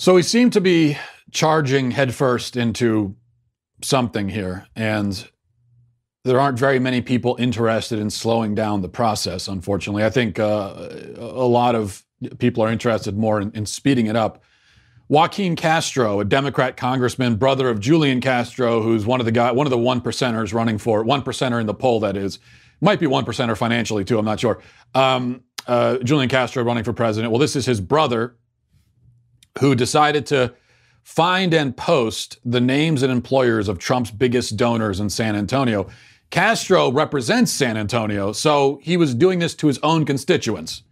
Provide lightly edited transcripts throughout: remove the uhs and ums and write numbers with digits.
So we seem to be charging headfirst into something here, and there aren't very many people interested in slowing down the process, unfortunately. I think a lot of people are interested more in speeding it up. Joaquin Castro, a Democrat congressman, brother of Julian Castro, who's one of the one percenters running for, one percenter in the poll, that is. Might be one percenter financially, too, I'm not sure. Julian Castro running for president. Well, this is his brother, who decided to find and post the names and employers of Trump's biggest donors in San Antonio. Castro represents San Antonio, so he was doing this to his own constituents.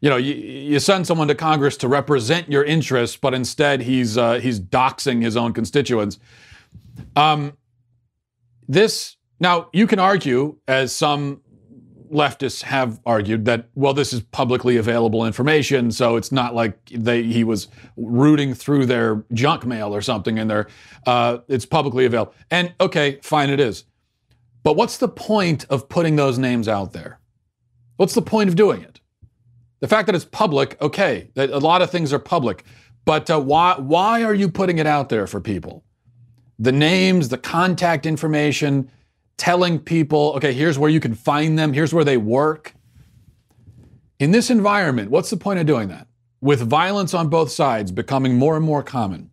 You know, you send someone to Congress to represent your interests, but instead he's doxing his own constituents. Now you can argue, as some leftists have argued, that, well, this is publicly available information, so it's not like he was rooting through their junk mail or something in there. It's publicly available. And okay, fine, it is. But what's the point of putting those names out there? What's the point of doing it? The fact that it's public, okay, that a lot of things are public, but why are you putting it out there for people? The names, the contact information, telling people, okay, here's where you can find them, here's where they work. In this environment, what's the point of doing that? With violence on both sides becoming more and more common,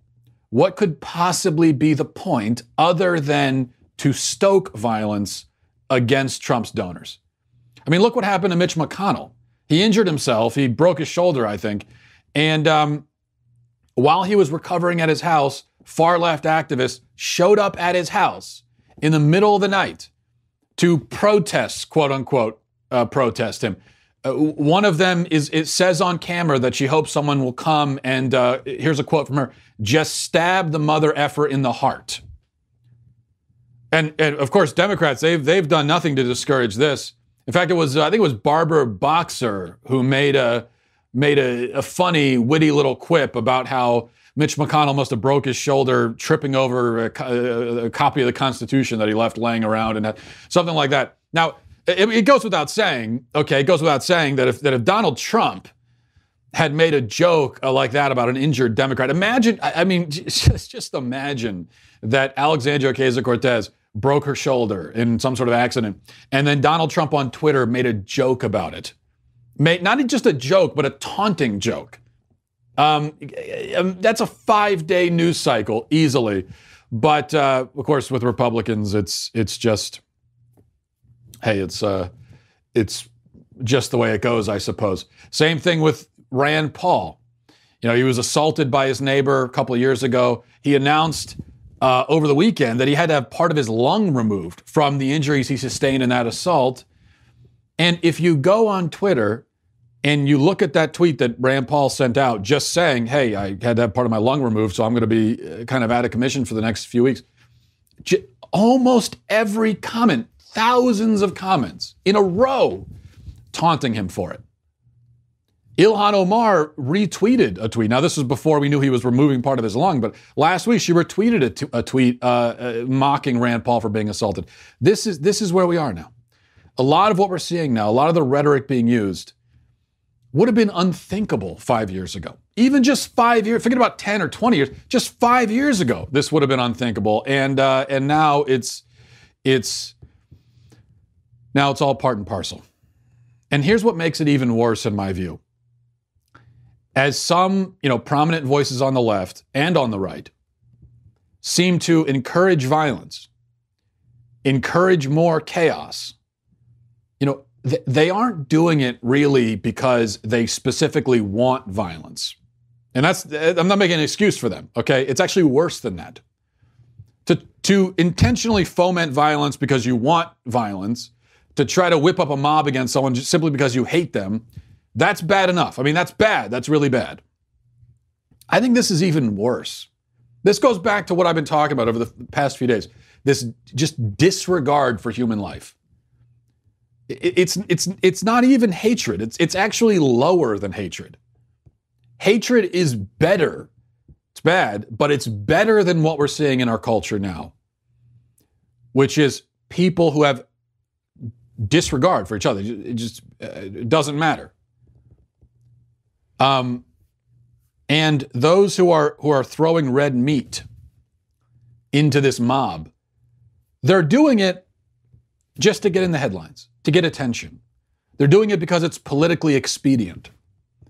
what could possibly be the point other than to stoke violence against Trump's donors? I mean, look what happened to Mitch McConnell. He injured himself. He broke his shoulder, I think. And while he was recovering at his house, far-left activists showed up at his house in the middle of the night to protest, quote-unquote, protest him. One of them it says on camera that she hopes someone will come, and here's a quote from her, just stab the mother effer in the heart. And of course, Democrats, they've done nothing to discourage this. In fact, I think it was Barbara Boxer who made a funny, witty little quip about how Mitch McConnell must have broke his shoulder tripping over a copy of the Constitution that he left laying around, and something like that. Now, it goes without saying, that if Donald Trump had made a joke like that about an injured Democrat, just imagine that Alexandria Ocasio-Cortez broke her shoulder in some sort of accident, and then Donald Trump on Twitter made a joke about it. Not just a joke, but a taunting joke. That's a 5-day news cycle easily. But of course, with Republicans, it's just, hey, it's just the way it goes, I suppose. Same thing with Rand Paul. You know, he was assaulted by his neighbor a couple of years ago. He announced over the weekend that he had to have part of his lung removed from the injuries he sustained in that assault. And if you go on Twitter and you look at that tweet that Rand Paul sent out just saying, hey, I had to have part of my lung removed, so I'm going to be kind of out of commission for the next few weeks. Almost every comment, thousands of comments in a row, taunting him for it. Ilhan Omar retweeted a tweet. Now, this was before we knew he was removing part of his lung, but last week she retweeted a tweet mocking Rand Paul for being assaulted. This is where we are now. A lot of what we're seeing now, a lot of the rhetoric being used, would have been unthinkable 5 years ago. Even just 5 years, forget about 10 or 20 years, just 5 years ago, this would have been unthinkable. And now it's all part and parcel. And here's what makes it even worse in my view. As some, prominent voices on the left and on the right seem to encourage violence, encourage more chaos, they aren't doing it really because they specifically want violence. And I'm not making an excuse for them, okay? It's actually worse than that. To intentionally foment violence because you want violence, to try to whip up a mob against someone just simply because you hate them, that's bad enough. I mean, that's bad. That's really bad. I think this is even worse. This goes back to what I've been talking about over the past few days. This just disregard for human life. It's not even hatred. It's actually lower than hatred. Hatred is better. It's bad, but it's better than what we're seeing in our culture now, which is people who have disregard for each other. It just doesn't matter. And those who are throwing red meat into this mob, they're doing it just to get in the headlines, to get attention. They're doing it because it's politically expedient.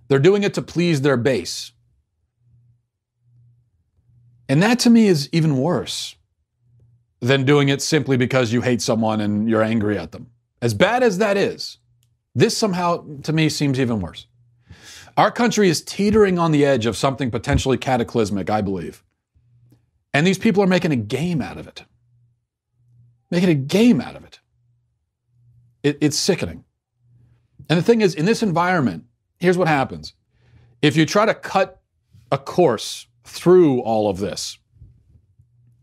They're doing it to please their base. And that to me is even worse than doing it simply because you hate someone and you're angry at them. As bad as that is, this somehow to me seems even worse. Our country is teetering on the edge of something potentially cataclysmic, I believe. And these people are making a game out of it. Making a game out of it. It's sickening. And the thing is, in this environment, here's what happens. If you try to cut a course through all of this,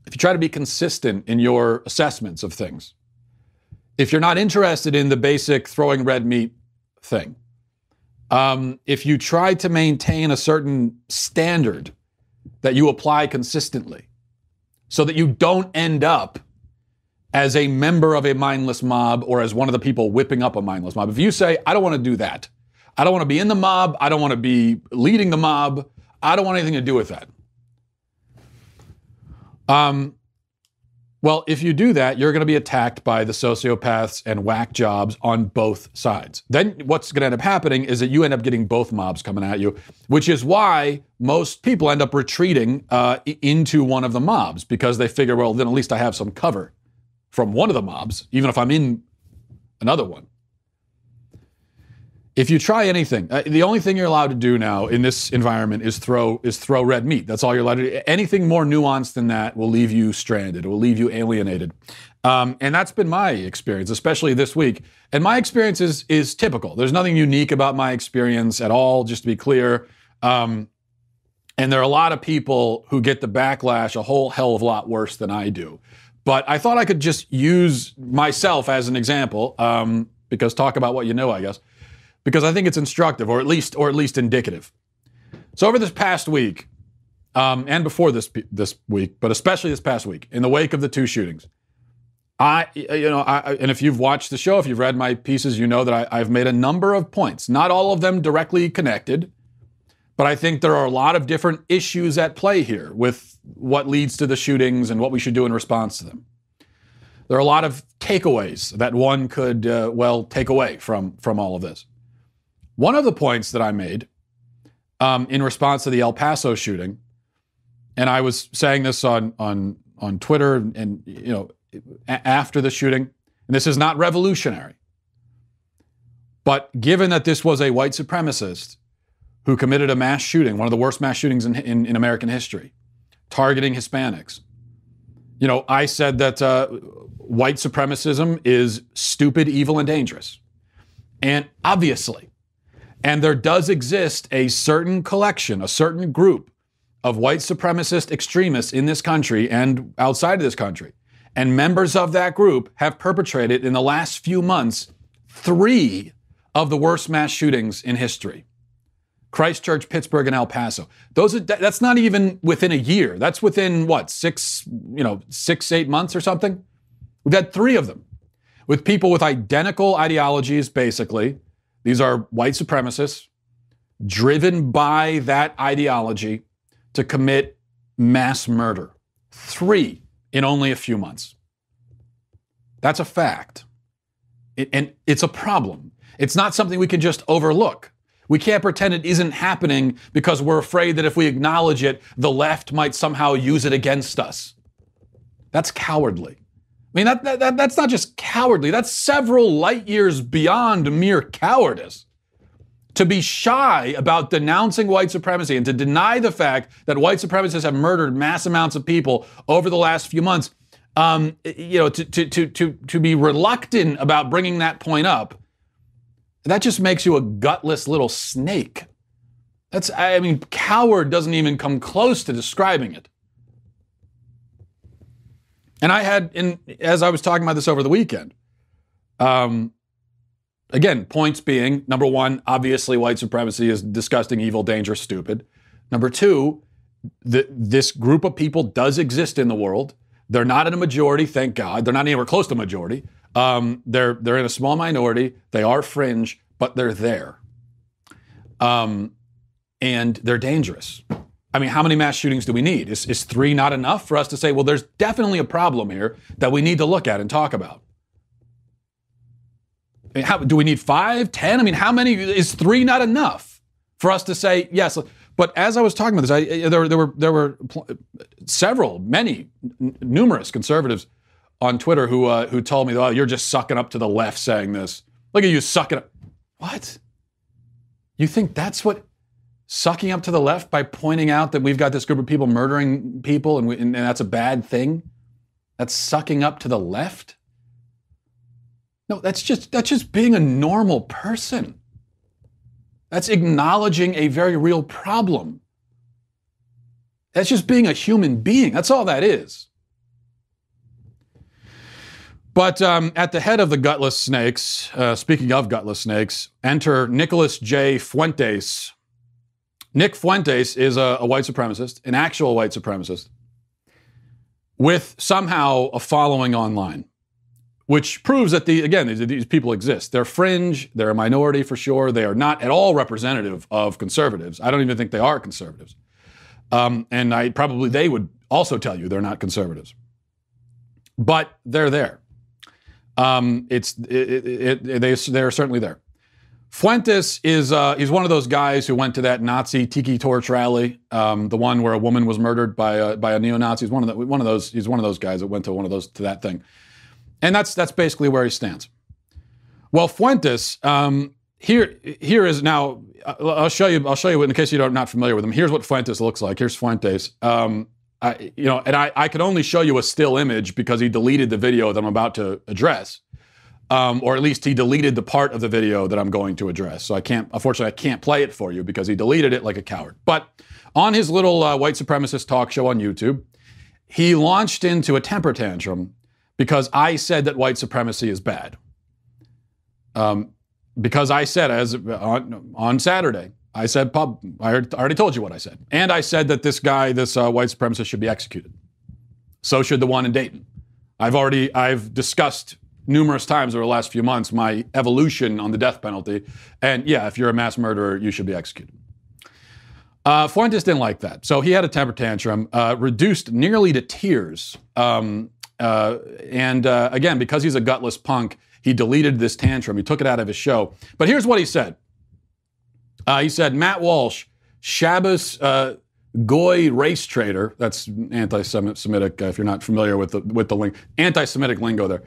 if you try to be consistent in your assessments of things, if you're not interested in the basic throwing red meat thing, if you try to maintain a certain standard that you apply consistently so that you don't end up as a member of a mindless mob or as one of the people whipping up a mindless mob. If you say, I don't want to do that. I don't want to be in the mob. I don't want to be leading the mob. I don't want anything to do with that. Well, if you do that, you're going to be attacked by the sociopaths and whack jobs on both sides. Then what's going to end up happening is that you end up getting both mobs coming at you, which is why most people end up retreating into one of the mobs, because they figure, well, then at least I have some cover from one of the mobs, even if I'm in another one. If you try anything, the only thing you're allowed to do now in this environment is throw red meat. That's all you're allowed to do. Anything more nuanced than that will leave you stranded. It will leave you alienated. And that's been my experience, especially this week. And my experience is typical. There's nothing unique about my experience at all, just to be clear. And there are a lot of people who get the backlash a whole hell of a lot worse than I do. But I thought I could just use myself as an example, because talk about what you know, I guess. Because I think it's instructive, or at least indicative. So over this past week, and before this week, but especially this past week, in the wake of the two shootings, and if you've watched the show, if you've read my pieces, you know that I've made a number of points, not all of them directly connected, but I think there are a lot of different issues at play here with what leads to the shootings and what we should do in response to them. There are a lot of takeaways that one could, take away from all of this. One of the points that I made in response to the El Paso shooting, and I was saying this on Twitter and after the shooting, and this is not revolutionary, but given that this was a white supremacist who committed a mass shooting, one of the worst mass shootings in American history, targeting Hispanics, I said that white supremacism is stupid, evil, and dangerous. And obviously, and there does exist a certain collection, a certain group of white supremacist extremists in this country and outside of this country. And members of that group have perpetrated in the last few months 3 of the worst mass shootings in history. Christchurch, Pittsburgh, and El Paso. That's not even within a year. That's within 6-8 months or something. We've had 3 of them with people with identical ideologies, basically. These are white supremacists driven by that ideology to commit mass murder. 3 in only a few months. That's a fact. And it's a problem. It's not something we can just overlook. We can't pretend it isn't happening because we're afraid that if we acknowledge it, the left might somehow use it against us. That's cowardly. I mean, that's not just cowardly. That's several light years beyond mere cowardice. To be shy about denouncing white supremacy and to deny the fact that white supremacists have murdered mass amounts of people over the last few months, to be reluctant about bringing that point up, that just makes you a gutless little snake. Coward doesn't even come close to describing it. And I had, as I was talking about this over the weekend, again, points being, number 1, obviously white supremacy is disgusting, evil, dangerous, stupid. Number 2, this group of people does exist in the world. They're not in a majority, thank God. They're not anywhere close to a majority. They're in a small minority. They are fringe, but they're there. and they're dangerous. I mean, how many mass shootings do we need? Is 3 not enough for us to say, well, there's definitely a problem here that we need to look at and talk about? I mean, do we need 5, 10? I mean, how many? Is 3 not enough for us to say, yes? But as I was talking about this, there were numerous conservatives on Twitter who told me, oh, you're just sucking up to the left saying this. Look at you sucking up. What? You think that's what sucking up to the left by pointing out that we've got this group of people murdering people and that's a bad thing? That's sucking up to the left? No, that's just being a normal person. That's acknowledging a very real problem. That's just being a human being. That's all that is. But at the head of the gutless snakes, speaking of gutless snakes, enter Nicholas J. Fuentes. Nick Fuentes is a white supremacist, an actual white supremacist, with somehow a following online, which proves that, these people exist. They're fringe, they're a minority for sure. They are not at all representative of conservatives. I don't even think they are conservatives. And they would also tell you they're not conservatives. But they're there. They're certainly there. Fuentes is he's one of those guys who went to that Nazi tiki torch rally, the one where a woman was murdered by a neo-Nazi. He's one of those guys that went to that thing, and that's basically where he stands. Well, Fuentes here is now. I'll show you in case you're not familiar with him. Here's what Fuentes looks like. Here's Fuentes. I can only show you a still image because he deleted the video that I'm about to address. Or at least he deleted the part of the video that I'm going to address. So unfortunately, I can't play it for you because he deleted it like a coward. But on his little white supremacist talk show on YouTube, he launched into a temper tantrum because I said that white supremacy is bad. Because I said, on Saturday, I said, I already told you what I said. And I said that this white supremacist should be executed. So should the one in Dayton. I've discussed numerous times over the last few months my evolution on the death penalty. And yeah, if you're a mass murderer, you should be executed. Fuentes didn't like that. So he had a temper tantrum, reduced nearly to tears. Again, because he's a gutless punk, he deleted this tantrum. He took it out of his show. But here's what he said. He said, Matt Walsh, Shabbos Goy race trader. That's anti-Semitic, if you're not familiar with the link. Anti-Semitic lingo there.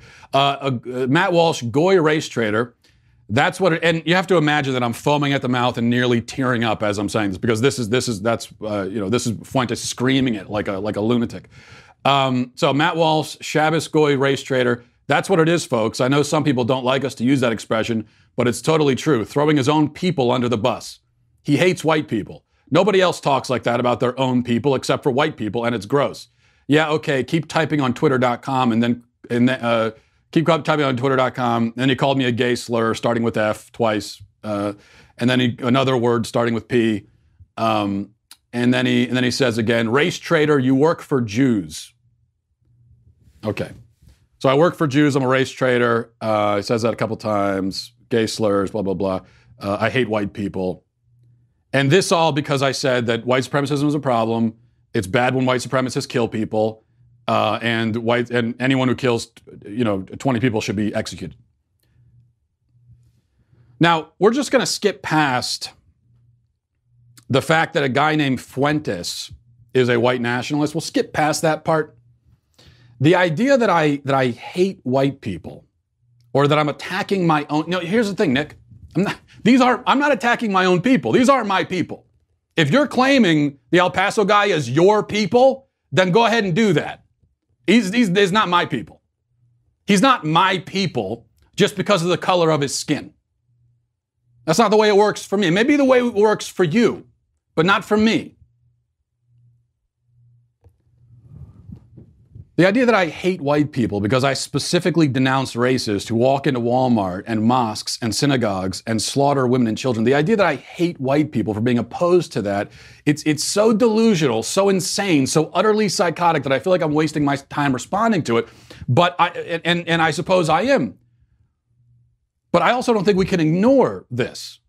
Matt Walsh, Goy race trader. That's what and you have to imagine that I'm foaming at the mouth and nearly tearing up as I'm saying this, because this is Fuentes screaming it like a lunatic. So Matt Walsh, Shabbos Goy race trader. That's what it is, folks. I know some people don't like us to use that expression, but it's totally true. Throwing his own people under the bus. He hates white people. Nobody else talks like that about their own people except for white people, and it's gross. Yeah, okay, keep typing on twitter.com and then keep typing on twitter.com. Then he called me a gay slur starting with F twice. And then another word starting with P. And then he says again, race traitor, you work for Jews. Okay. So I work for Jews, I'm a race traitor. He says that a couple times. Gay slurs, blah, blah, blah. I hate white people. And this all because I said that white supremacism is a problem. It's bad when white supremacists kill people. And anyone who kills 20 people should be executed. Now, we're just going to skip past the fact that a guy named Fuentes is a white nationalist. We'll skip past that part. The idea that I hate white people or that I'm attacking my own. No, here's the thing, Nick. I'm not attacking my own people. These aren't my people. If you're claiming the El Paso guy is your people, then go ahead and do that. He's not my people. He's not my people just because of the color of his skin. That's not the way it works for me. Maybe the way it works for you, but not for me. The idea that I hate white people because I specifically denounce racists who walk into Walmart and mosques and synagogues and slaughter women and children, the idea that I hate white people for being opposed to that, it's so delusional, so insane, so utterly psychotic that I feel like I'm wasting my time responding to it. But I suppose I am. But I also don't think we can ignore this.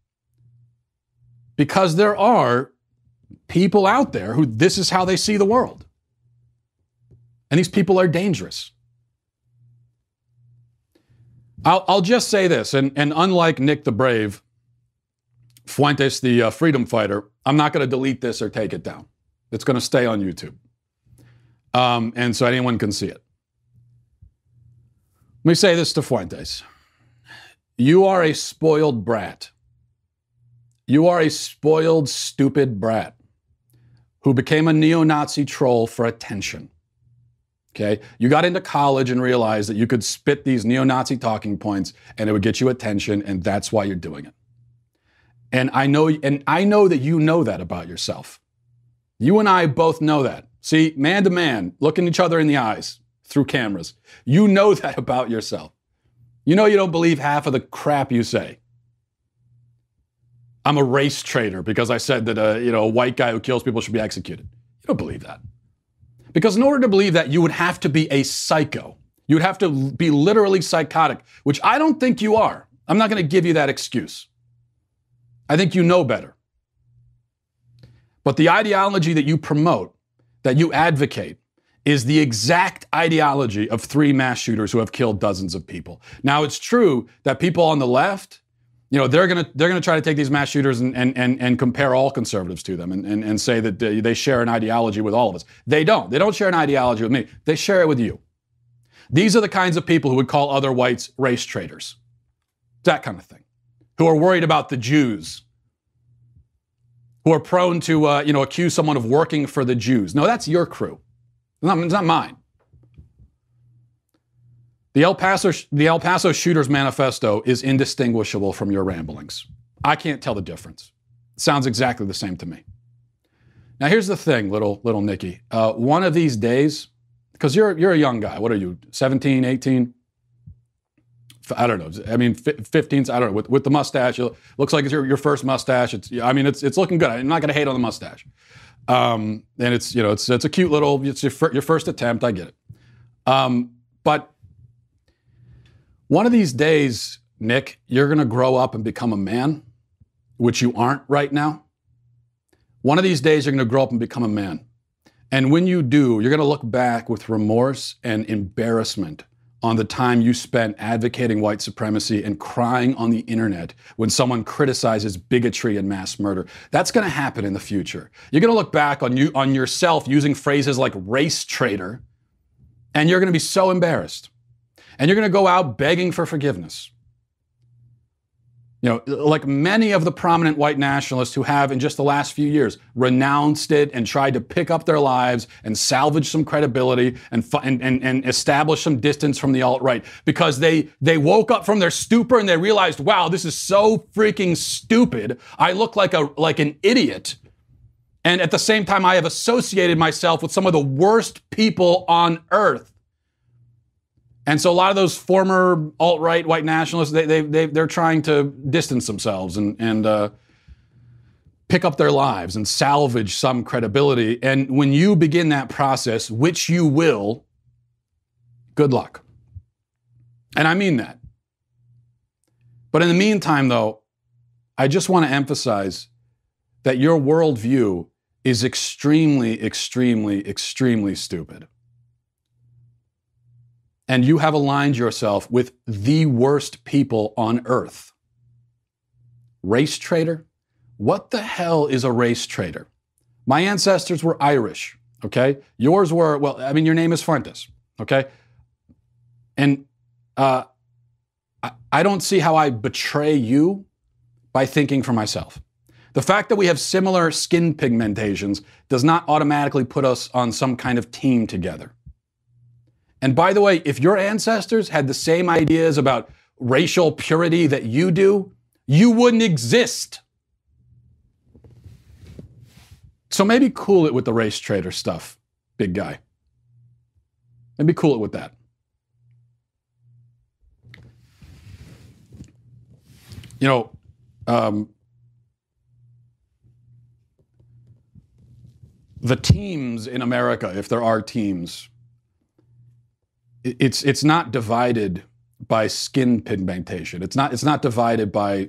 Because there are people out there who this is how they see the world. And these people are dangerous. I'll just say this, and unlike Nick the Brave, Fuentes, the freedom fighter, I'm not going to delete this or take it down. It's going to stay on YouTube. And so anyone can see it. Let me say this to Fuentes. You are a spoiled brat. You are a spoiled, stupid brat who became a neo-Nazi troll for attention. Okay? You got into college and realized that you could spit these neo-Nazi talking points and it would get you attention, and that's why you're doing it. And I know that you know that about yourself. You and I both know that. See, man to man, looking each other in the eyes through cameras. You know that about yourself. You know you don't believe half of the crap you say. I'm a race traitor because I said that a white guy who kills people should be executed. You don't believe that. Because in order to believe that, you would have to be a psycho. You would have to be literally psychotic, which I don't think you are. I'm not going to give you that excuse. I think you know better. But the ideology that you promote, that you advocate, is the exact ideology of 3 mass shooters who have killed dozens of people. Now, it's true that people on the left, they're gonna try to take these mass shooters and compare all conservatives to them and say that they share an ideology with all of us. They don't. They don't share an ideology with me. They share it with you. These are the kinds of people who would call other whites race traitors. That kind of thing. Who are worried about the Jews. Who are prone to accuse someone of working for the Jews. No, that's your crew. It's not mine. The El Paso Shooters Manifesto is indistinguishable from your ramblings. I can't tell the difference. It sounds exactly the same to me. Now here's the thing, little Nicky. One of these days, because you're a young guy. What are you, 17, 18? I don't know. I mean, 15. I don't know. With the mustache, it looks like it's your first mustache. It's looking good. I'm not going to hate on the mustache. And it's a cute little. It's your first attempt. I get it. But one of these days, Nick, you're going to grow up and become a man, which you aren't right now. One of these days, you're going to grow up and become a man. And when you do, you're going to look back with remorse and embarrassment on the time you spent advocating white supremacy and crying on the internet when someone criticizes bigotry and mass murder. That's going to happen in the future. You're going to look back on yourself using phrases like race traitor, and you're going to be so embarrassed. And you're going to go out begging for forgiveness. Like many of the prominent white nationalists who have, in just the last few years, renounced it and tried to pick up their lives and salvage some credibility and establish some distance from the alt-right because they woke up from their stupor and they realized, wow, this is so freaking stupid. I look like an idiot. And at the same time, I have associated myself with some of the worst people on earth. And so a lot of those former alt-right white nationalists, they're trying to distance themselves and pick up their lives and salvage some credibility. And when you begin that process, which you will, good luck. And I mean that. But in the meantime, though, I just want to emphasize that your worldview is extremely, extremely, extremely stupid. And you have aligned yourself with the worst people on earth. Race traitor? What the hell is a race traitor? My ancestors were Irish, okay? Yours were, your name is Fuentes, okay? And I don't see how I betray you by thinking for myself. The fact that we have similar skin pigmentations does not automatically put us on some kind of team together. And by the way, if your ancestors had the same ideas about racial purity that you do, you wouldn't exist. So maybe cool it with the race traitor stuff, big guy. Maybe cool it with that. The teams in America, if there are teams, it's not divided by skin pigmentation. It's not divided by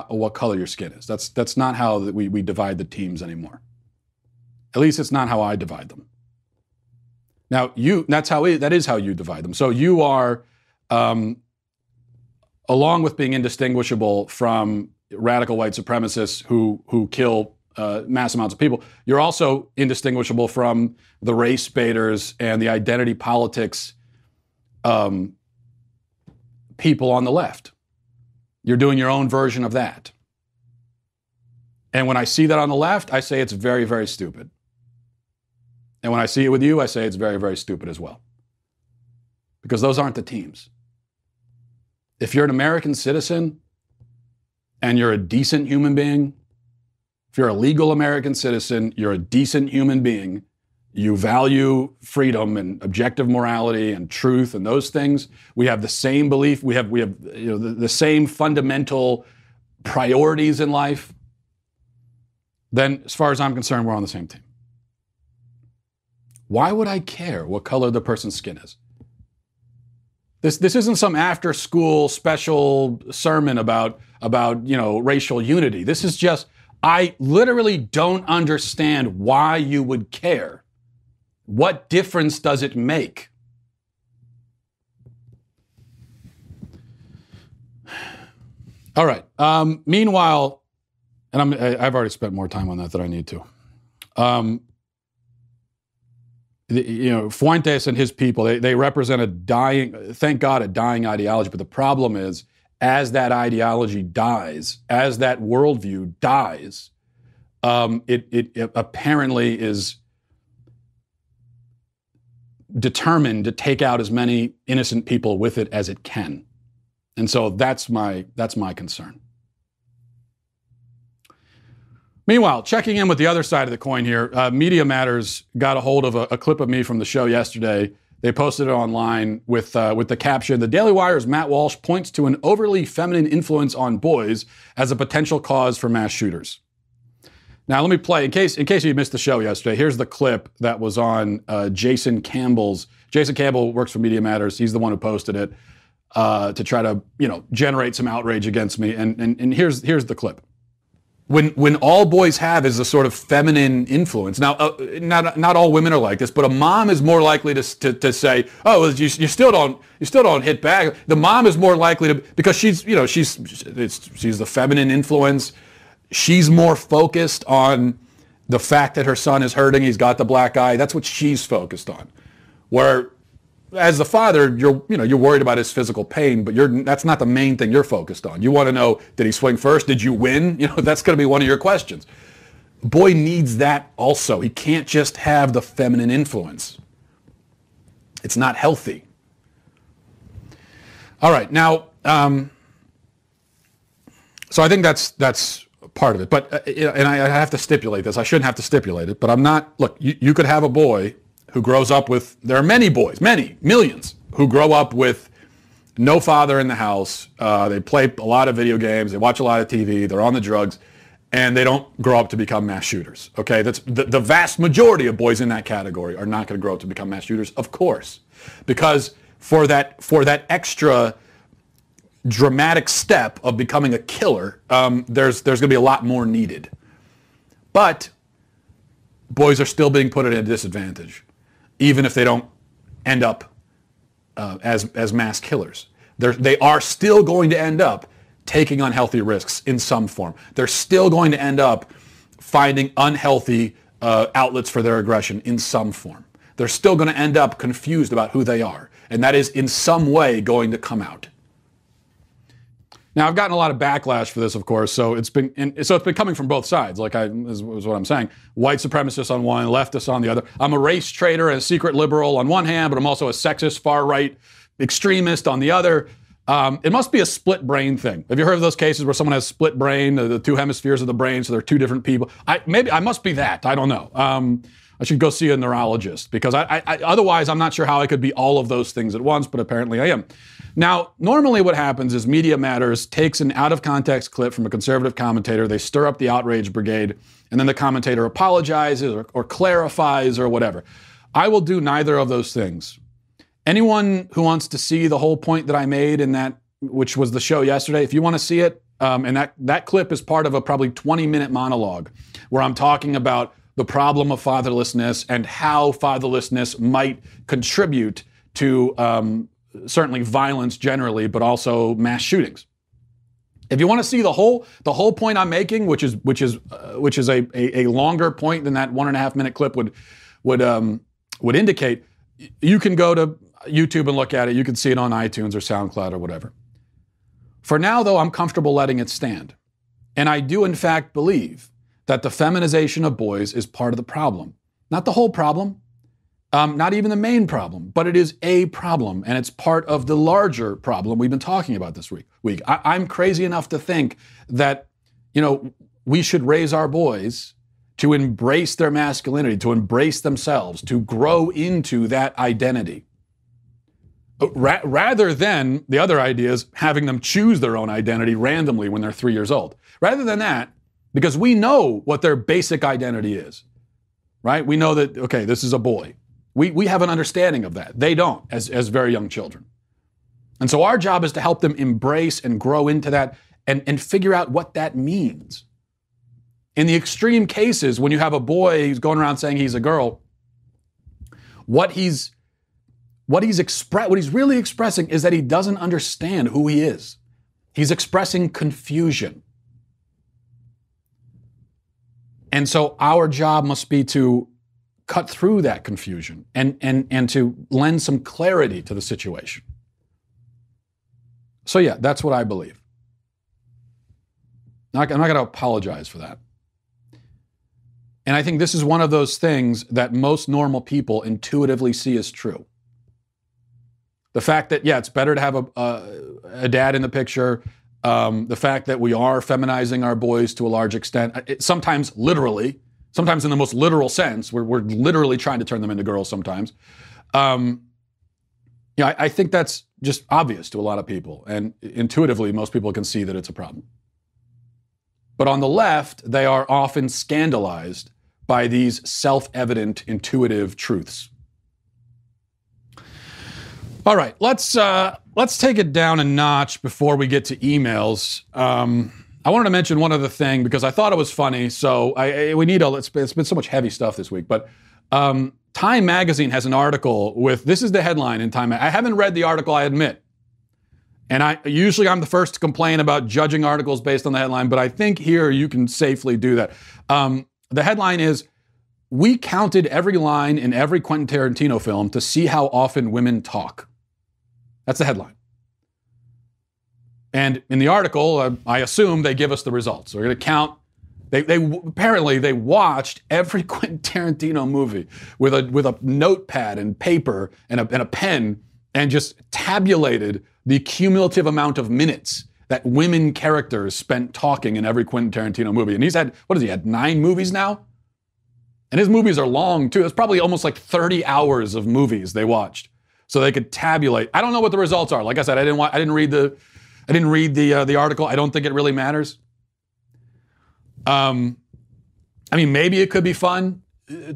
what color your skin is. That's not how we divide the teams anymore. At least it's not how I divide them. Now, that is how you divide them. So you are, along with being indistinguishable from radical white supremacists who kill mass amounts of people, you're also indistinguishable from the race baiters and the identity politics people on the left. You're doing your own version of that. And when I see that on the left, I say it's very, very stupid. And when I see it with you, I say it's very, very stupid as well. Because those aren't the teams. If you're an American citizen and you're a decent human being, if you're a legal American citizen, you're a decent human being, you value freedom and objective morality and truth and those things, we have the same belief, we have the same fundamental priorities in life, then as far as I'm concerned, we're on the same team. Why would I care what color the person's skin is? This isn't some after-school special sermon about racial unity. This is just, I literally don't understand why you would care. What difference does it make? All right. Meanwhile, and I've already spent more time on that than I need to. Fuentes and his people, they represent a dying ideology. But the problem is, as that ideology dies, as that worldview dies, it apparently is determined to take out as many innocent people with it as it can. And so that's my concern. Meanwhile, checking in with the other side of the coin here, Media Matters got a hold of a clip of me from the show yesterday. They posted it online with the caption, "The Daily Wire's Matt Walsh points to an overly feminine influence on boys as a potential cause for mass shooters." Now, let me play, in case you missed the show yesterday, here's the clip that was on Jason Campbell's. Jason Campbell works for Media Matters. He's the one who posted it to try to, generate some outrage against me. And here's the clip. When all boys have is a sort of feminine influence. Now, not all women are like this, but a mom is more likely to say, "Oh, well, you still don't hit back." The mom is more likely to, because she's the feminine influence. She's more focused on the fact that her son is hurting. He's got the black eye. That's what she's focused on. Where, as the father, you're worried about his physical pain, but that's not the main thing you're focused on. You want to know, did he swing first? Did you win? That's going to be one of your questions. Boy needs that also. He can't just have the feminine influence. It's not healthy. All right, now, so I think that's part of it. But and I have to stipulate this. I shouldn't have to stipulate it, but I'm not. Look, you could have a boy who grows up with, there are many boys, millions, who grow up with no father in the house. They play a lot of video games. They watch a lot of TV. They're on the drugs. And they don't grow up to become mass shooters. Okay, that's the vast majority of boys in that category are not going to grow up to become mass shooters, of course. Because for that extra dramatic step of becoming a killer, there's going to be a lot more needed. But boys are still being put at a disadvantage, even if they don't end up as mass killers. They are still going to end up taking unhealthy risks in some form. They're still going to end up finding unhealthy outlets for their aggression in some form. They're still going to end up confused about who they are, and that is in some way going to come out. Now, I've gotten a lot of backlash for this, of course, so it's been coming from both sides, is what I'm saying. White supremacists on one, leftists on the other. I'm a race traitor and a secret liberal on one hand, but I'm also a sexist, far-right extremist on the other. It must be a split brain thing. Have you heard of those cases where someone has split brain, the two hemispheres of the brain, so they're two different people? Maybe I must be that. I don't know. I should go see a neurologist, because otherwise I'm not sure how I could be all of those things at once, but apparently I am. Now, normally what happens is Media Matters takes an out-of-context clip from a conservative commentator, they stir up the outrage brigade, and then the commentator apologizes or clarifies or whatever. I will do neither of those things. Anyone who wants to see the whole point that I made in that, which was the show yesterday, if you want to see it, and that clip is part of a probably 20-minute monologue where I'm talking about the problem of fatherlessness and how fatherlessness might contribute to certainly violence generally, but also mass shootings. If you want to see the whole point I'm making, which is a longer point than that 1.5 minute clip would indicate, you can go to YouTube and look at it. You can see it on iTunes or SoundCloud or whatever. For now, though, I'm comfortable letting it stand. And I do, in fact, believe that the feminization of boys is part of the problem. Not the whole problem, not even the main problem, but it is a problem, and it's part of the larger problem we've been talking about this week. I'm crazy enough to think that, we should raise our boys to embrace their masculinity, to embrace themselves, to grow into that identity. Rather than the other idea is having them choose their own identity randomly when they're 3 years old. Rather than that, because we know what their basic identity is, right? We know that, okay, this is a boy. We have an understanding of that. They don't, as very young children. And so our job is to help them embrace and grow into that and figure out what that means. In the extreme cases, when you have a boy who's going around saying he's a girl, what he's really expressing is that he doesn't understand who he is. He's expressing confusion. And so our job must be to cut through that confusion and to lend some clarity to the situation. So yeah, that's what I believe. I'm not going to apologize for that. And I think this is one of those things that most normal people intuitively see as true. The fact that, it's better to have a dad in the picture. The fact that we are feminizing our boys to a large extent, sometimes literally, sometimes in the most literal sense, we're literally trying to turn them into girls sometimes. I think that's just obvious to a lot of people. And intuitively, most people can see that it's a problem. But on the left, they are often scandalized by these self-evident, intuitive truths. All right, let's take it down a notch before we get to emails. I wanted to mention one other thing because I thought it was funny. So it's been so much heavy stuff this week. But Time Magazine has an article with, this is the headline in Time. I haven't read the article, I admit. And I'm the first to complain about judging articles based on the headline, but I think here you can safely do that. The headline is, "We counted every line in every Quentin Tarantino film to see how often women talk." That's the headline. And in the article, I assume they give us the results. We're going to count. Apparently they watched every Quentin Tarantino movie with a notepad and paper and a pen and just tabulated the cumulative amount of minutes that women characters spent talking in every Quentin Tarantino movie. And he's had 9 movies now? And his movies are long too. It's probably almost like 30 hours of movies they watched. So they could tabulate. I don't know what the results are. Like I said, I didn't read the article. I don't think it really matters. Maybe it could be fun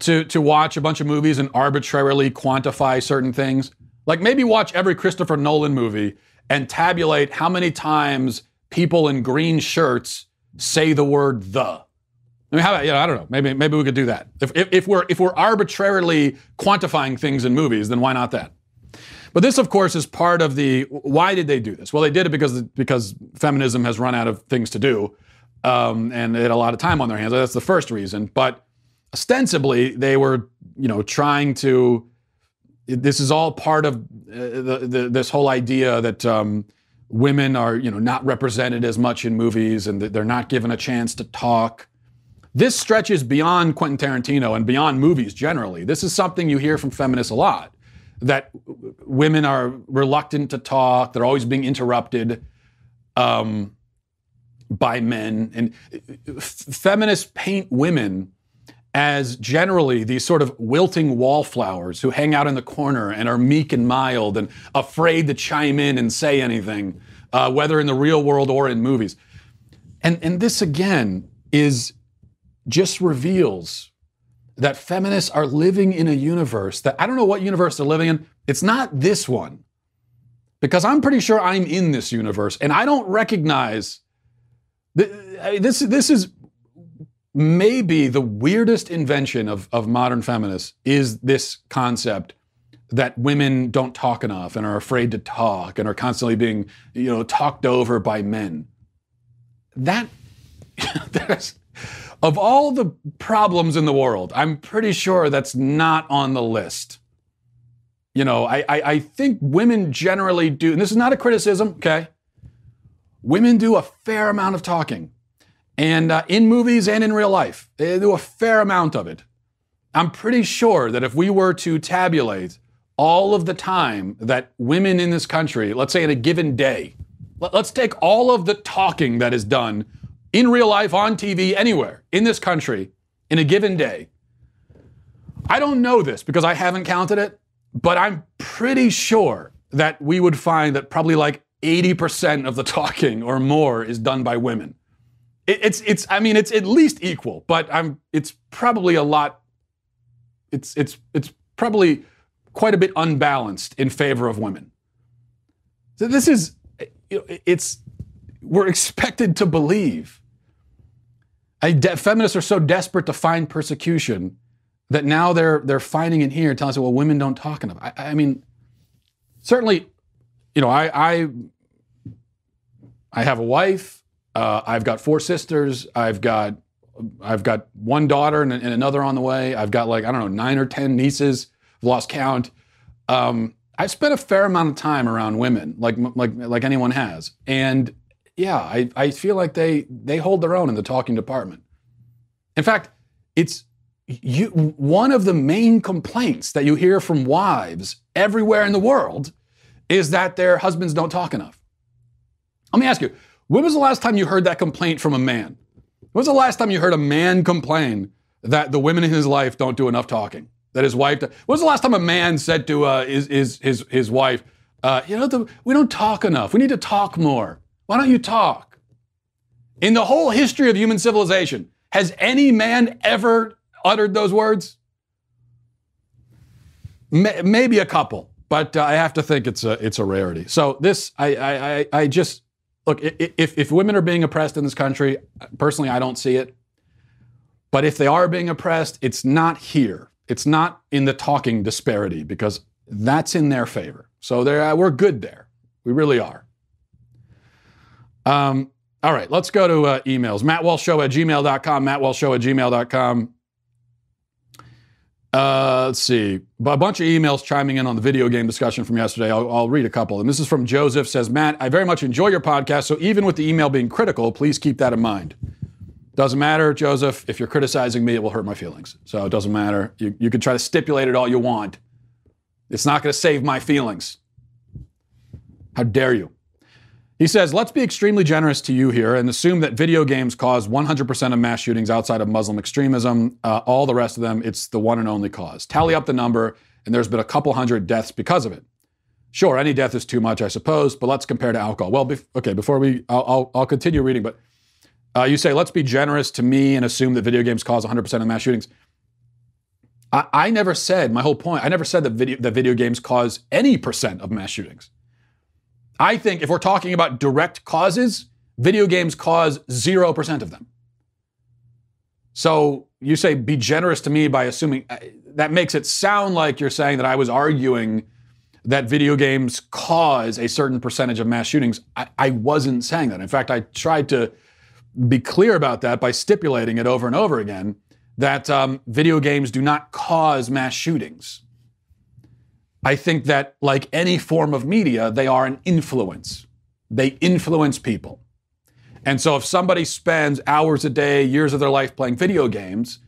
to watch a bunch of movies and arbitrarily quantify certain things. Like maybe watch every Christopher Nolan movie and tabulate how many times people in green shirts say the word "the." I don't know. Maybe we could do that. If we're arbitrarily quantifying things in movies, then why not that? But this, of course, is part of why did they do this? Well, they did it because feminism has run out of things to do, and they had a lot of time on their hands. That's the first reason. But ostensibly, they were, trying to. This is all part of this whole idea that women are, not represented as much in movies and that they're not given a chance to talk. This stretches beyond Quentin Tarantino and beyond movies generally. This is something you hear from feminists a lot, that women are reluctant to talk. They're always being interrupted by men. And feminists paint women as generally these sort of wilting wallflowers who hang out in the corner and are meek and mild and afraid to chime in and say anything, whether in the real world or in movies. And this, again, just reveals that feminists are living in a universe that, I don't know what universe they're living in. It's not this one. Because I'm pretty sure I'm in this universe, and I don't recognize... This is maybe the weirdest invention of modern feminists is this concept that women don't talk enough and are afraid to talk and are constantly being, talked over by men. That, of all the problems in the world, I'm pretty sure that's not on the list. I think women generally do, and this is not a criticism, okay? Women do a fair amount of talking. And in movies and in real life, they do a fair amount of it. I'm pretty sure that if we were to tabulate all of the time that women in this country, let's say in a given day, let's take all of the talking that is done in real life, on TV, anywhere in this country in a given day. I don't know this because I haven't counted it, but I'm pretty sure that we would find that probably like 80% of the talking or more is done by women. It's at least equal, but it's probably a lot. It's probably quite a bit unbalanced in favor of women. So this is, we're expected to believe. Feminists are so desperate to find persecution that now they're finding it here, telling us, well, women don't talk enough. I mean, certainly, I have a wife. I've got 4 sisters. I've got one daughter and another on the way. I've got 9 or 10 nieces. I've lost count. I've spent a fair amount of time around women, like anyone has, and yeah, I feel like they hold their own in the talking department. In fact, it's one of the main complaints that you hear from wives everywhere in the world is that their husbands don't talk enough. Let me ask you, when was the last time you heard that complaint from a man? When was the last time you heard a man complain that the women in his life don't do enough talking? That his wife, when was the last time a man said to his wife, we don't talk enough. We need to talk more. Why don't you talk? In the whole history of human civilization, has any man ever uttered those words? Maybe a couple, but I have to think it's a rarity. So this, I just, look, if women are being oppressed in this country, personally, I don't see it. But if they are being oppressed, it's not here. It's not in the talking disparity because that's in their favor. So we're good there. We really are. All right, let's go to emails. MattWalshShow@gmail.com, MattWalshShow@gmail.com. Let's see. A bunch of emails chiming in on the video game discussion from yesterday. I'll read a couple. And this is from Joseph. Says, Matt, I very much enjoy your podcast, so even with the email being critical, please keep that in mind. Doesn't matter, Joseph. If you're criticizing me, it will hurt my feelings. So it doesn't matter. You can try to stipulate it all you want. It's not going to save my feelings. How dare you? He says, let's be extremely generous to you here and assume that video games cause 100% of mass shootings outside of Muslim extremism. All the rest of them, it's the one and only cause. Tally up the number, and there's been a couple hundred deaths because of it. Sure, any death is too much, I suppose, but let's compare to alcohol. Well, I'll continue reading, but you say, let's be generous to me and assume that video games cause 100% of mass shootings. I never said, my whole point, I never said that video games cause any percent of mass shootings. I think if we're talking about direct causes, video games cause 0% of them. So you say, be generous to me by assuming, that makes it sound like you're saying that I was arguing that video games cause a certain percentage of mass shootings. I wasn't saying that. In fact, I tried to be clear about that by stipulating it over and over again, that video games do not cause mass shootings. I think that, like any form of media, they are an influence. They influence people. And so if somebody spends hours a day, years of their life playing video games,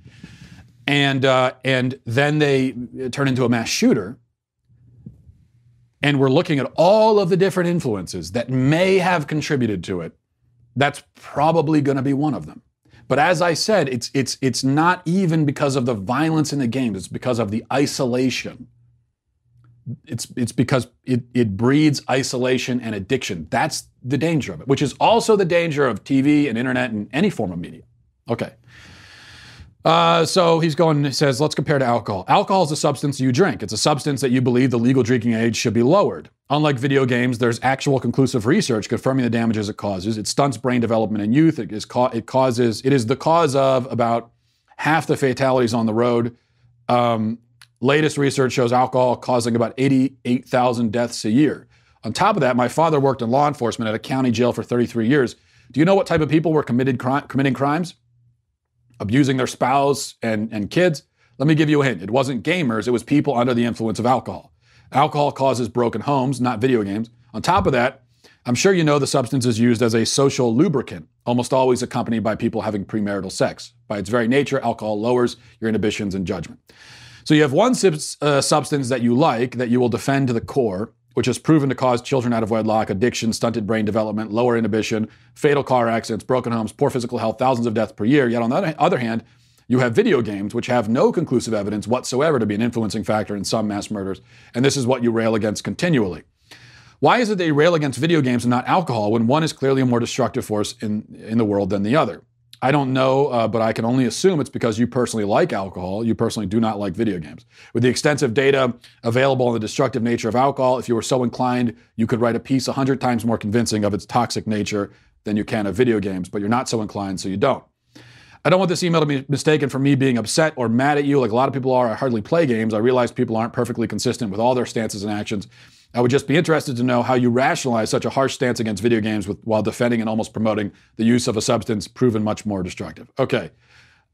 and then they turn into a mass shooter, and we're looking at all of the different influences that may have contributed to it, that's probably going to be one of them. But as I said, it's not even because of the violence in the games. It's because of the isolation. It's because it breeds isolation and addiction. That's the danger of it, which is also the danger of TV and internet and any form of media. Okay. So he says, let's compare to alcohol. Alcohol is a substance you drink. It's a substance that you believe the legal drinking age should be lowered. Unlike video games, there's actual conclusive research confirming the damages it causes. It stunts brain development in youth. It is the cause of about half the fatalities on the road. Latest research shows alcohol causing about 88,000 deaths a year. On top of that, my father worked in law enforcement at a county jail for 33 years. Do you know what type of people were committing crimes? Abusing their spouse and kids? Let me give you a hint. It wasn't gamers. It was people under the influence of alcohol. Alcohol causes broken homes, not video games. On top of that, I'm sure you know the substance is used as a social lubricant, almost always accompanied by people having premarital sex. By its very nature, alcohol lowers your inhibitions and judgment. So you have one substance that you like, that you will defend to the core, which has proven to cause children out of wedlock, addiction, stunted brain development, lower inhibition, fatal car accidents, broken homes, poor physical health, thousands of deaths per year. Yet on the other hand, you have video games, which have no conclusive evidence whatsoever to be an influencing factor in some mass murders. And this is what you rail against continually. Why is it that you rail against video games and not alcohol when one is clearly a more destructive force in the world than the other? I don't know, but I can only assume it's because you personally like alcohol. You personally do not like video games. With the extensive data available on the destructive nature of alcohol, if you were so inclined, you could write a piece 100 times more convincing of its toxic nature than you can of video games, but you're not so inclined, so you don't. I don't want this email to be mistaken for me being upset or mad at you like a lot of people are. I hardly play games. I realize people aren't perfectly consistent with all their stances and actions. I would just be interested to know how you rationalize such a harsh stance against video games while defending and almost promoting the use of a substance proven much more destructive. Okay.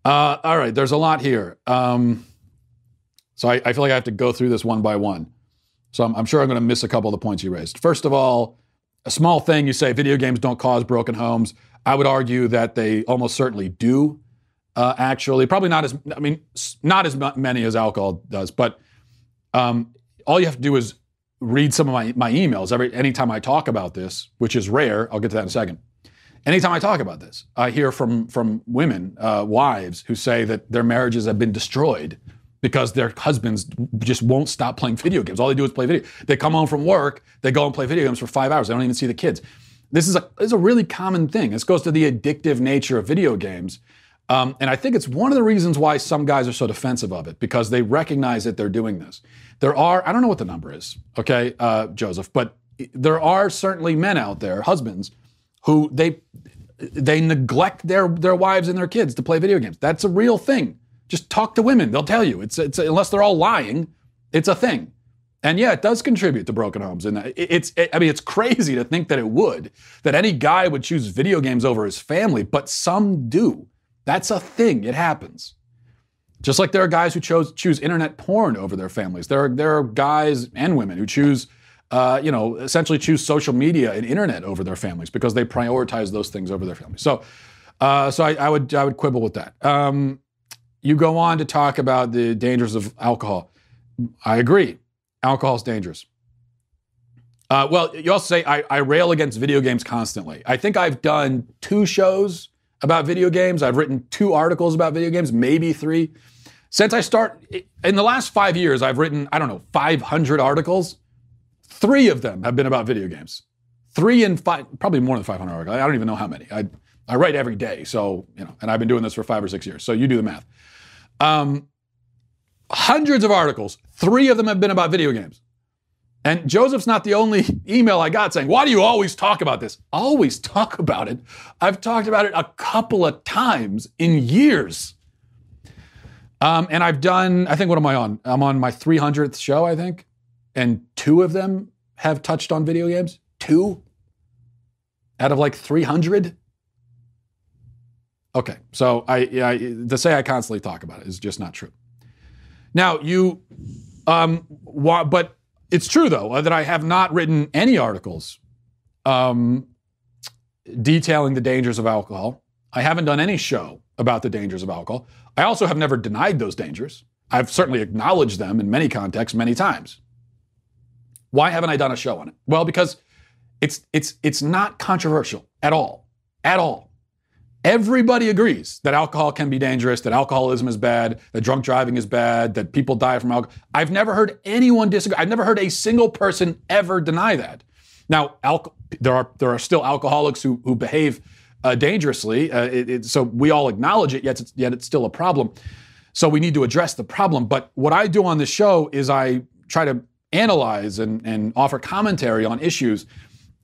All right. There's a lot here. So I feel like I have to go through this one by one. So I'm sure I'm going to miss a couple of the points you raised. First of all, a small thing, you say video games don't cause broken homes. I would argue that they almost certainly do, actually. Probably not as many as alcohol does, but all you have to do is read some of my emails anytime I talk about this, which is rare. I'll get to that in a second. Anytime I talk about this, I hear from women, wives, who say that their marriages have been destroyed because their husbands just won't stop playing video games. All they do is play video. They come home from work, they go and play video games for 5 hours. They don't even see the kids. This is a really common thing. This goes to the addictive nature of video games. And I think it's one of the reasons why some guys are so defensive of it, because they recognize that they're doing this. There are, I don't know what the number is, okay, Joseph, but there are certainly men out there, husbands, who they neglect their wives and their kids to play video games. That's a real thing. Just talk to women. They'll tell you. It's unless they're all lying, it's a thing. And yeah, it does contribute to broken homes. And it's crazy to think that it would, that any guy would choose video games over his family, but some do. That's a thing. It happens. Just like there are guys who choose internet porn over their families. There are guys and women who choose, essentially choose social media and internet over their families because they prioritize those things over their families. So I would quibble with that. You go on to talk about the dangers of alcohol. I agree. Alcohol is dangerous. Well, you also say I rail against video games constantly. I think I've done 2 shows about video games. I've written 2 articles about video games, maybe 3. Since in the last 5 years, I've written, 500 articles. 3 of them have been about video games. 3 in 5, probably more than 500 articles. I don't even know how many. I write every day, so, and I've been doing this for 5 or 6 years. So you do the math. Hundreds of articles. 3 of them have been about video games. And Joseph's not the only email I got saying, why do you always talk about this? Always talk about it. I've talked about it a couple of times in years. And I've done, I think, what am I on? I'm on my 300th show, I think. And 2 of them have touched on video games. 2 out of like 300. Okay, so to say I constantly talk about it is just not true. Now, but it's true, though, that I have not written any articles detailing the dangers of alcohol. I haven't done any show about the dangers of alcohol. I also have never denied those dangers. I've certainly acknowledged them in many contexts, many times. Why haven't I done a show on it? Well, because it's not controversial at all. At all. Everybody agrees that alcohol can be dangerous, that alcoholism is bad, that drunk driving is bad, that people die from alcohol. I've never heard anyone disagree. I've never heard a single person ever deny that. Now, there are still alcoholics who behave dangerously. So we all acknowledge it, yet it's still a problem. So we need to address the problem. But what I do on this show is I try to analyze and offer commentary on issues.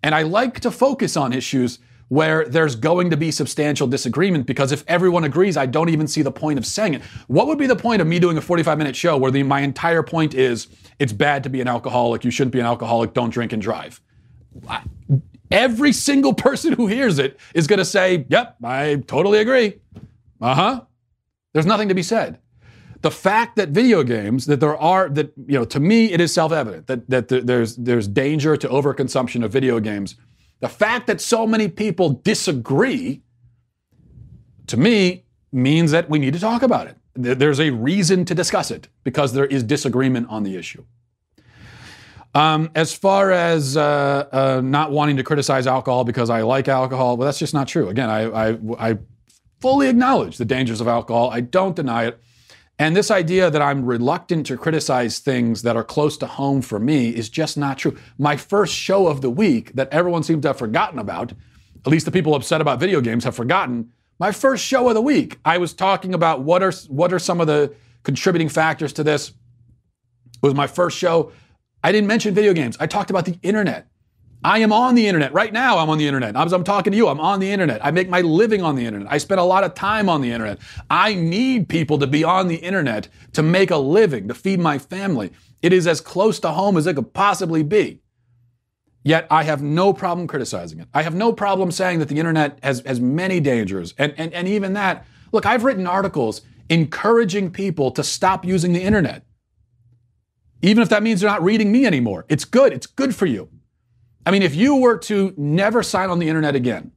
And I like to focus on issues where there's going to be substantial disagreement, because if everyone agrees, I don't even see the point of saying it. What would be the point of me doing a 45-minute show where my entire point is it's bad to be an alcoholic, you shouldn't be an alcoholic, don't drink and drive? Every single person who hears it is going to say, yep, I totally agree. There's nothing to be said. The fact that video games, to me, it is self-evident that there's danger to overconsumption of video games. The fact that so many people disagree, to me, means that we need to talk about it. There's a reason to discuss it, because there is disagreement on the issue. As far as not wanting to criticize alcohol because I like alcohol, well, that's just not true. Again, I fully acknowledge the dangers of alcohol. I don't deny it. And this idea that I'm reluctant to criticize things that are close to home for me is just not true. My first show of the week that everyone seems to have forgotten about, at least the people upset about video games have forgotten, my first show of the week, I was talking about what are some of the contributing factors to this. It was my first show. I didn't mention video games. I talked about the internet. I am on the internet. Right now, I'm on the internet. As I'm talking to you, I'm on the internet. I make my living on the internet. I spend a lot of time on the internet. I need people to be on the internet to make a living, to feed my family. It is as close to home as it could possibly be. Yet I have no problem criticizing it. I have no problem saying that the internet has many dangers. And even that, look, I've written articles encouraging people to stop using the internet. Even if that means they're not reading me anymore. It's good. It's good for you. I mean, if you were to never sign on the internet again,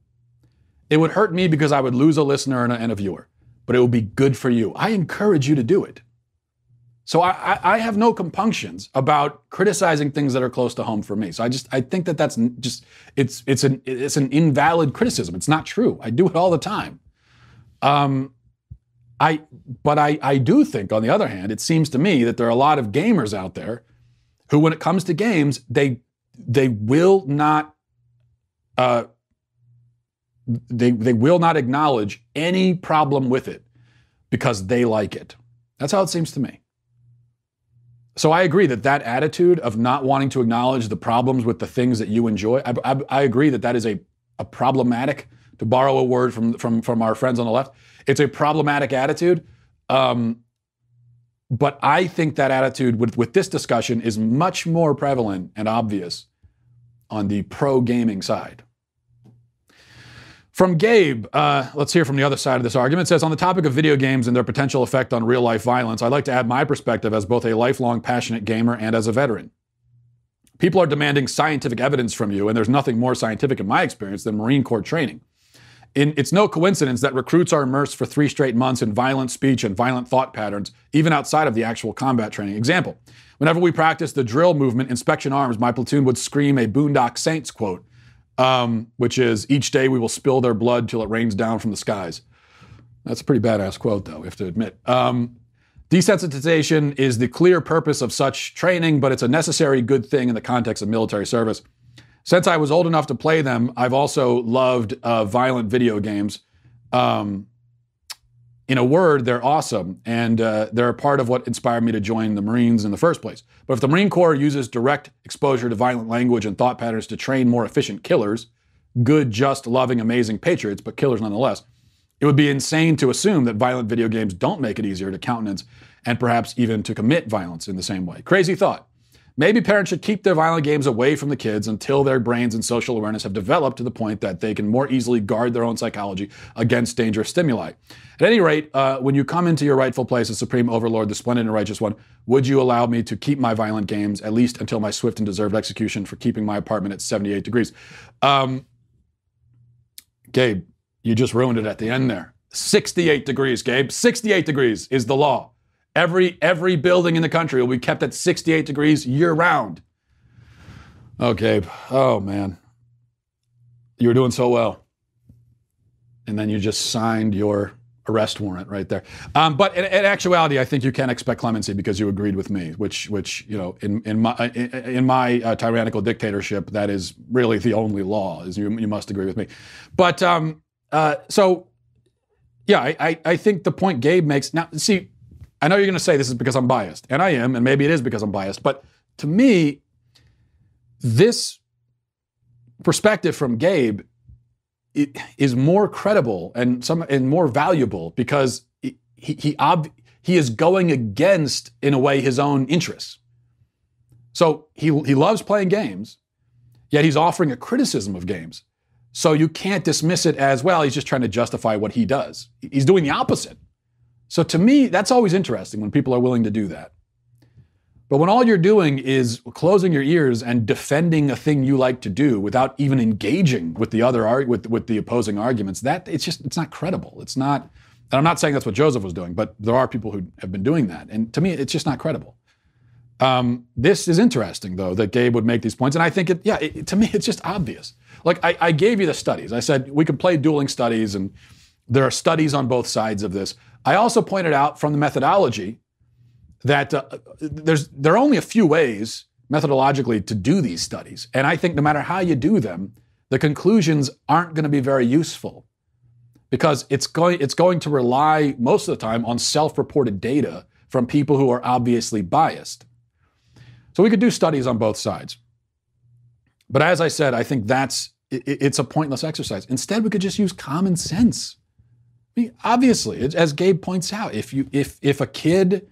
it would hurt me because I would lose a listener and a viewer, but it would be good for you. I encourage you to do it. So I have no compunctions about criticizing things that are close to home for me. So I think that's just, it's an invalid criticism. It's not true. I do it all the time. But I do think, on the other hand, it seems to me that there are a lot of gamers out there who, when it comes to games, they will not they will not acknowledge any problem with it because they like it. That's how it seems to me. So I agree that attitude of not wanting to acknowledge the problems with the things that you enjoy, I agree that is a problematic, to borrow a word from our friends on the left, it's a problematic attitude. But I think that attitude with this discussion is much more prevalent and obvious on the pro-gaming side. From Gabe, let's hear from the other side of this argument. It says, on the topic of video games and their potential effect on real-life violence, I'd like to add my perspective as both a lifelong passionate gamer and as a veteran. People are demanding scientific evidence from you, and there's nothing more scientific in my experience than Marine Corps training. It's no coincidence that recruits are immersed for 3 straight months in violent speech and violent thought patterns, even outside of the actual combat training. Example, whenever we practiced the drill movement, Inspection Arms, my platoon would scream a Boondock Saints quote, which is, each day we will spill their blood till it rains down from the skies. That's a pretty badass quote, though, we have to admit. Desensitization is the clear purpose of such training, but it's a necessary good thing in the context of military service. Since I was old enough to play them, I've also loved violent video games. In a word, they're awesome, and they're a part of what inspired me to join the Marines in the first place. But if the Marine Corps uses direct exposure to violent language and thought patterns to train more efficient killers, good, just, loving, amazing patriots, but killers nonetheless, it would be insane to assume that violent video games don't make it easier to countenance and perhaps even to commit violence in the same way. Crazy thought. Maybe parents should keep their violent games away from the kids until their brains and social awareness have developed to the point that they can more easily guard their own psychology against dangerous stimuli. At any rate, when you come into your rightful place as Supreme Overlord, the Splendid and Righteous One, would you allow me to keep my violent games, at least until my swift and deserved execution for keeping my apartment at 78 degrees? Gabe, you just ruined it at the end there. 68 degrees, Gabe. 68 degrees is the law. Every building in the country will be kept at 68 degrees year-round. Oh, Gabe. Oh, man. You were doing so well. And then you just signed your arrest warrant right there. But in actuality, I think you can expect clemency because you agreed with me, which you know, in my tyrannical dictatorship, that is really the only law, is you must agree with me. But So, yeah, I think the point Gabe makes, now, see, I know you're going to say this is because I'm biased, and I am, and maybe it is because I'm biased, but to me, this perspective from Gabe is more credible and more valuable because he is going against, in a way, his own interests. So he loves playing games, yet he's offering a criticism of games. So you can't dismiss it as, well, he's just trying to justify what he does. He's doing the opposite. So to me, that's always interesting when people are willing to do that. But when all you're doing is closing your ears and defending a thing you like to do without even engaging with the with the opposing arguments, it's not credible. It's not, and I'm not saying that's what Joseph was doing, but there are people who have been doing that. And to me, it's just not credible. This is interesting, though, that Gabe would make these points. And I think to me, it's just obvious. Like I gave you the studies. I said we could play dueling studies, and there are studies on both sides of this. I also pointed out from the methodology that there are only a few ways methodologically to do these studies. And I think no matter how you do them, the conclusions aren't going to be very useful because it's going to rely most of the time on self-reported data from people who are obviously biased. So we could do studies on both sides. But as I said, I think it's a pointless exercise. Instead, we could just use common sense. I mean, obviously, as Gabe points out, if a kid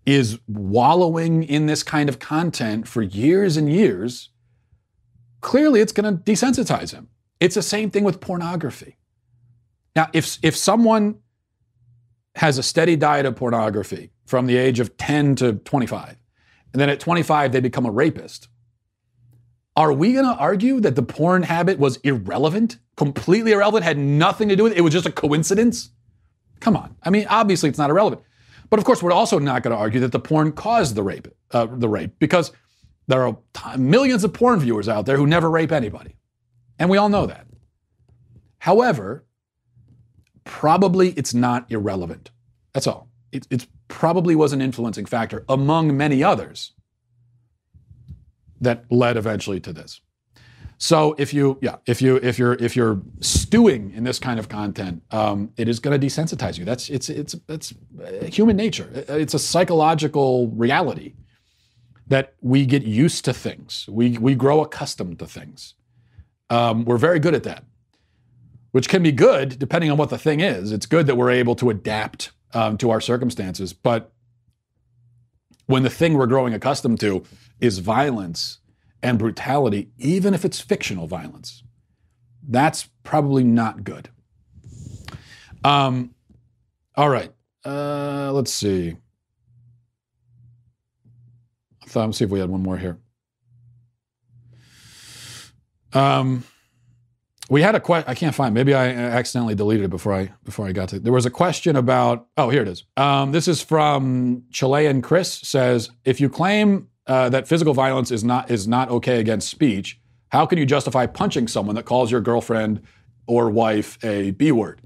is wallowing in this kind of content for years and years, clearly it's going to desensitize him. It's the same thing with pornography. Now, if someone has a steady diet of pornography from the age of 10 to 25, and then at 25 they become a rapist, are we going to argue that the porn habit was irrelevant, completely irrelevant, had nothing to do with it? It was just a coincidence? Come on. I mean, obviously it's not irrelevant. But of course, we're also not going to argue that the porn caused the rape, because there are millions of porn viewers out there who never rape anybody. And we all know that. However, probably it's not irrelevant. That's all. It probably was an influencing factor among many others that led eventually to this. So if you're stewing in this kind of content, it is going to desensitize you. It's human nature. It's a psychological reality that we get used to things. We grow accustomed to things. We're very good at that, which can be good depending on what the thing is. It's good that we're able to adapt to our circumstances. But when the thing we're growing accustomed to is violence and brutality, even if it's fictional violence, that's probably not good. All right. Let's see. Let's see if we had one more here. We had a question. I can't find. Maybe I accidentally deleted it before I got to it. There was a question about. Oh, here it is. This is from Chilean Chris. Says, if you claim that physical violence is not okay against speech, how can you justify punching someone that calls your girlfriend or wife a B word?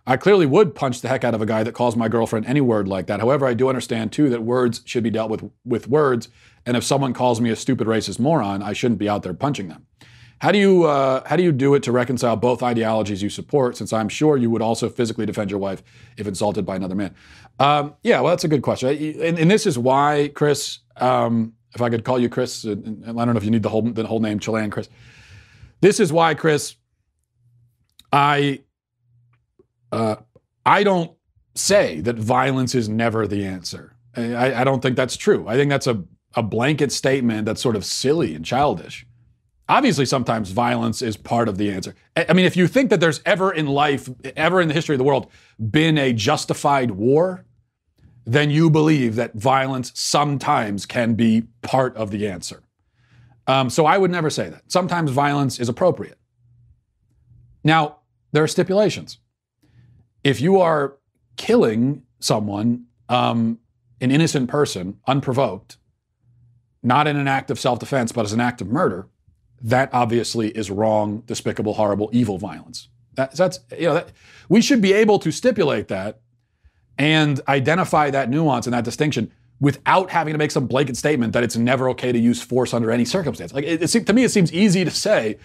I clearly would punch the heck out of a guy that calls my girlfriend any word like that. However, I do understand too that words should be dealt with words. And if someone calls me a stupid racist moron, I shouldn't be out there punching them. How do you do it to reconcile both ideologies you support, since I'm sure you would also physically defend your wife if insulted by another man? Yeah, well, that's a good question. And this is why, Chris, if I could call you Chris, and I don't know if you need the whole name, Chilean Chris. This is why, Chris, I don't say that violence is never the answer. I don't think that's true. I think that's a blanket statement that's sort of silly and childish. Obviously, sometimes violence is part of the answer. I mean, if you think that there's ever in the history of the world, been a justified war, then you believe that violence sometimes can be part of the answer. So I would never say that. Sometimes violence is appropriate. Now, there are stipulations. If you are killing someone, an innocent person, unprovoked, not in an act of self-defense, but as an act of murder, that obviously is wrong, despicable, horrible, evil violence. We should be able to stipulate that and identify that nuance and that distinction without having to make some blanket statement that it's never okay to use force under any circumstance. To me, it seems easy to say,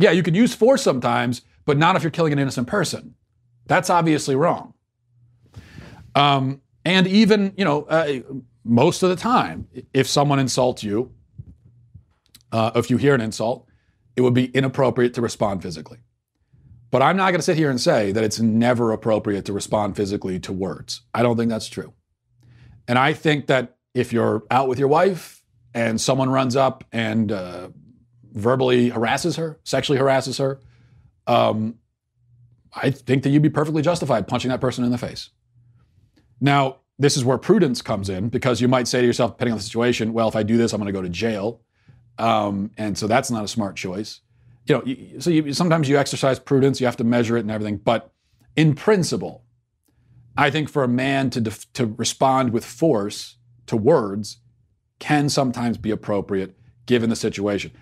yeah, you can use force sometimes, but not if you're killing an innocent person. That's obviously wrong. And even, most of the time, if someone insults you, if you hear an insult, it would be inappropriate to respond physically. But I'm not going to sit here and say that it's never appropriate to respond physically to words. I don't think that's true. And I think that if you're out with your wife and someone runs up and verbally harasses her, sexually harasses her, I think that you'd be perfectly justified punching that person in the face. Now, this is where prudence comes in, because you might say to yourself, depending on the situation, well, if I do this, I'm going to go to jail. And so that's not a smart choice. Sometimes you exercise prudence, you have to measure it and everything. But in principle, I think for a man to respond with force to words can sometimes be appropriate given the situation.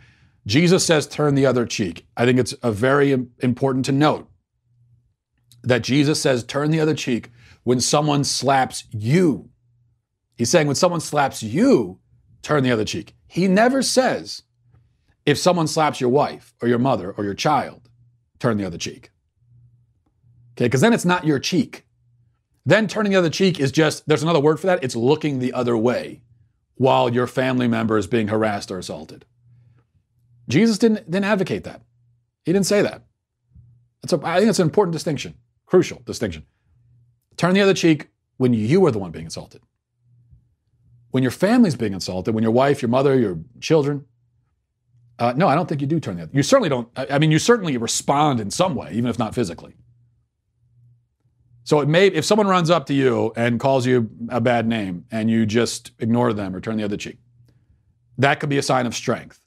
Jesus says, turn the other cheek. I think it's very important to note that Jesus says, turn the other cheek when someone slaps you. He's saying when someone slaps you, turn the other cheek. He never says, if someone slaps your wife or your mother or your child, turn the other cheek. Okay, because then it's not your cheek. Then turning the other cheek is just, there's another word for that, it's looking the other way while your family member is being harassed or assaulted. Jesus didn't advocate that. He didn't say that. I think it's an important distinction, crucial distinction. Turn the other cheek when you are the one being insulted. When your family's being insulted, when your wife, your mother, your children, no, I don't think you do turn the other. You certainly don't. You certainly respond in some way, even if not physically. So if someone runs up to you and calls you a bad name and you just ignore them or turn the other cheek, that could be a sign of strength.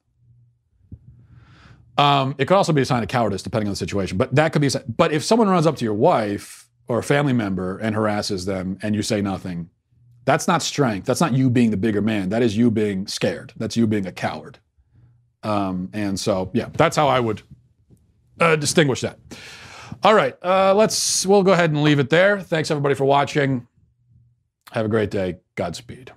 It could also be a sign of cowardice, depending on the situation. But that could be a sign. But if someone runs up to your wife or a family member and harasses them and you say nothing, that's not strength. That's not you being the bigger man. That is you being scared. That's you being a coward. And so, yeah, that's how I would distinguish that. All right, we'll go ahead and leave it there. Thanks everybody for watching. Have a great day. Godspeed.